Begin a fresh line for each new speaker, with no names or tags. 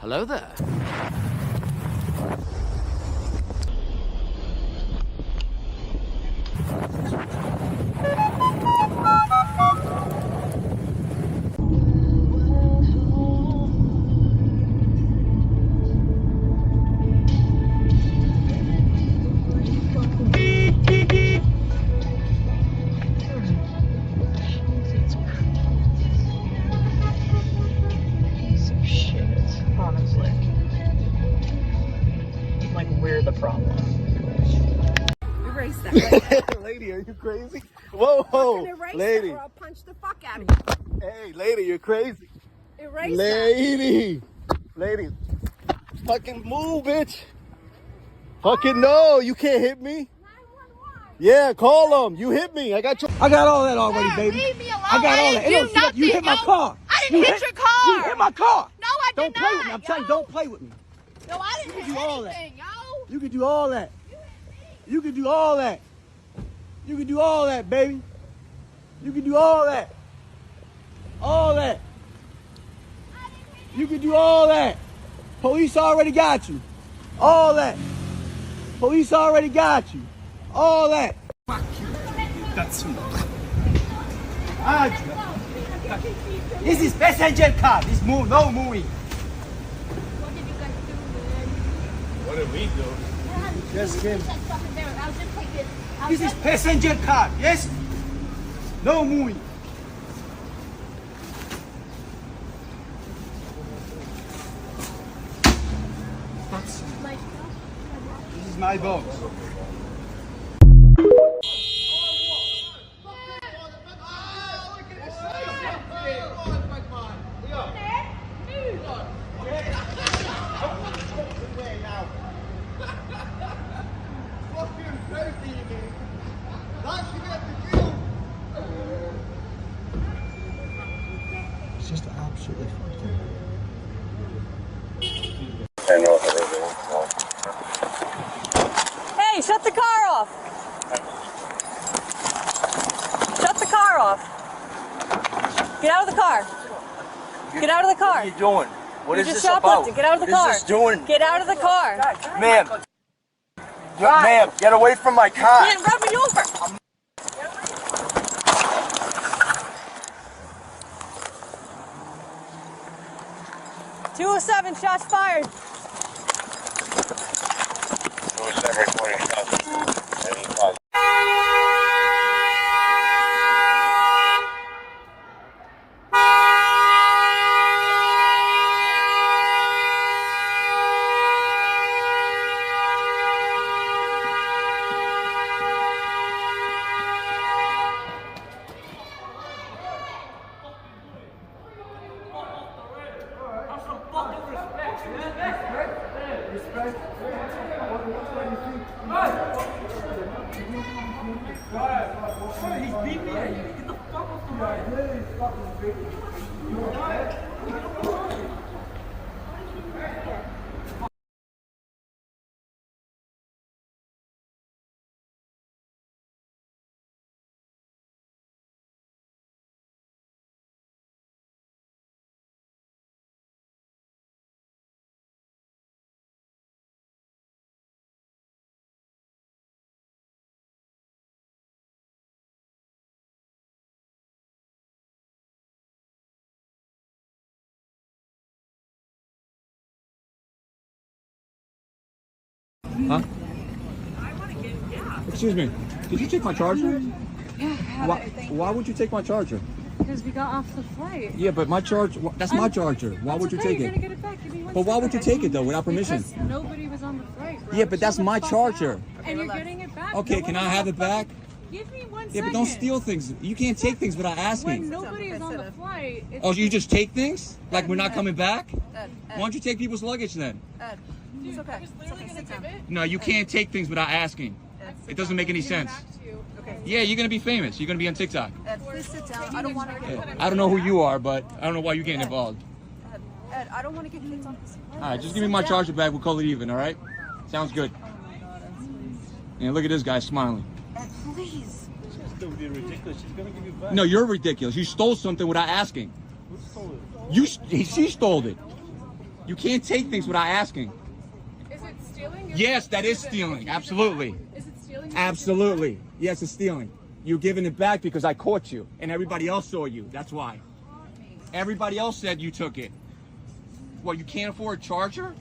Hello there.
We're the problem. Erase that.
Lady, are you crazy? Whoa, lady.
Or I'll punch the fuck out of you.
Hey, lady, you're crazy.
Erase
lady. Lady. Fucking move, bitch. Fucking no, you can't hit me.
911.
Yeah, call them. You hit me. I got all that already, baby.
Leave me alone.
I got all that.
I didn't do nothing,
You hit my car.
I didn't hit your car.
You hit my car.
No, I did
Don't
not.
play with me. I'm telling you, don't play with me.
No, I didn't hit
do all
anything, yo.
You can do all that. You can do all that. You can do all that, baby. You can do all that. All that. You can do all that. Police already got you. All that. Police already got you. All that.
Fuck you. That's me.
This is passenger car. This move, no moving.
What did we do?
Just him. This is passenger car. Yes. No moving. This is my box. It's just absolutely fucking.
Hey, shut the car off. Shut the car off. Get out of the car. Get out of the car.
What are you doing? What
You're
is
just
this about?
shoplifting. Get out of the
What
car.
is this doing?
Get out of the car.
Ma'am. Ma'am, get away from my car.
Man, run me over. .207, shots fired.
207 reporting shots. Any cause.
Huh? Excuse me. Did you take my charger?
Yeah,
Why would you take my charger?
because we got off the flight.
Yeah, but my charge, that's my charger. Why would you take
You're
it?
gonna get it back. Give me 1
But why would you
second.
take it though without permission?
Because nobody was on the flight, bro.
Yeah, but that's
Chill the
my
fuck
charger.
out. And you're getting it back.
Okay,
No
can
one
I
was
have
on
it
the
back?
flight. Give me 1 second.
Yeah, but don't steal things. You can't take things without
When
asking.
nobody is on the flight. It's
Oh, you just take things? Like we're not coming back? Why don't you take people's luggage then?
It's okay. It's okay. Sit down.
No, you can't take things without asking. It doesn't make any sense. Yeah, you're gonna be famous. You're gonna be on TikTok.
Ed, please sit down. I don't want to get.
Yeah. I don't know who you are, but I don't know why you're getting involved.
Ed, I don't want to get kids on this.
All right, just give me my charger back. We'll call it even. All right? Sounds good. Yeah, look at this guy smiling.
Ed, please.
She's gonna be ridiculous. She's gonna give you back.
No, you're ridiculous. You stole something without asking.
Who stole it?
She stole it. You can't take things without asking.
Is it stealing?
Yes, that is stealing. Absolutely.
Is it stealing?
Absolutely. Yes, it's stealing. You're giving it back because I caught you and everybody else saw you. That's why. Everybody else said you took it. What, you can't afford a charger?